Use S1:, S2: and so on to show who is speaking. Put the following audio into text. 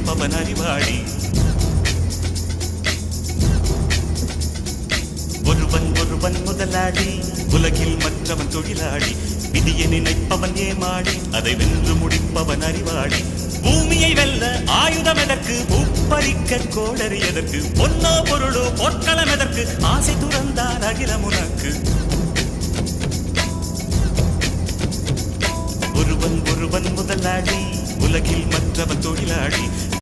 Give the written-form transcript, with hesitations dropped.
S1: முடிப்பவன் அறிவாளி. ஒருவன் முதலாளி, உலகில் மற்றவன் தொழிலாளி. விதியை நினைப்பவன் ஏமாளி, அதை வென்று முடிப்பவன் அறிவாளி. பூமியை வெல்ல ஆயுதம் எதற்கு, பூப்பறிக்க கோடரி எதற்கு, பொன்னோ பொருளோ பொற்களம் எதற்கு, ஆசை துறந்தார் அகிலம் உனக்கு. ஒருவன் முதலாளி, உலகில் மற்றவன் தொழிலாளி.